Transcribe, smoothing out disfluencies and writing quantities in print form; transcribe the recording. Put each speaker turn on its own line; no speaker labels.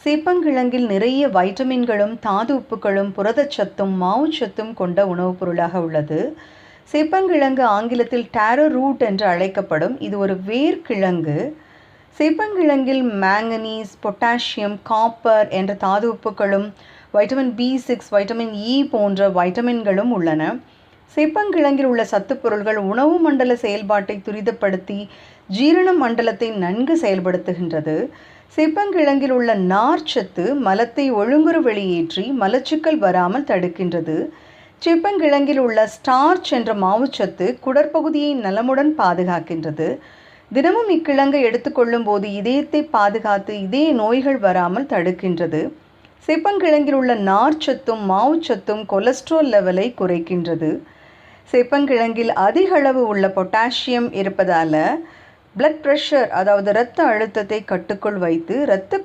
சேப்பங்கிழங்கில் நிறைய வைட்டமின்களும் தாது உப்புகளும் புரதச்சத்தும் மாவுச்சத்தும் கொண்ட உணவுப் பொருளாக உள்ளது. சேப்பங்கிழங்கு ஆங்கிலத்தில் டாரோ ரூட் என்று அழைக்கப்படும். இது ஒரு வேர்க்கிழங்கு. சேப்பங்கிழங்கில் மேங்கனீஸ், பொட்டாசியம், காப்பர் என்ற தாது உப்புகளும் வைட்டமின் B6, வைட்டமின் E போன்ற வைட்டமின்களும் உள்ளன. சேப்பங்கிழங்கில் உள்ள சத்துப் பொருள்கள் உணவு மண்டல செயல்பாட்டை துரிதப்படுத்தி ஜீரண மண்டலத்தை நன்கு செயல்படுத்துகின்றது. சேப்பங்கிழங்கில் உள்ள நார்ச்சத்து மலத்தை ஒழுங்குற வெளியேற்றி மலச்சிக்கல் வராமல் தடுக்கின்றது. சேப்பங்கிழங்கில் உள்ள ஸ்டார்ச் என்ற மாவுச்சத்து குடற்பகுதியை நலமுடன் பாதுகாக்கின்றது. தினமும் இக்கிழங்கை எடுத்துக்கொள்ளும் போது இதயத்தை பாதுகாத்து இதய நோய்கள் வராமல் தடுக்கின்றது. சேப்பங்கிழங்கில் உள்ள நார்ச்சத்தும் மாவுச்சத்தும் கொலஸ்ட்ரால் லெவலை குறைக்கின்றது. சேப்பங்கிழங்கில் அதிக அளவு உள்ள பொட்டாசியம் இருப்பதால் பிளட் பிரஷர், அதாவது இரத்த அழுத்தத்தை கட்டுக்குள் வைத்து இரத்த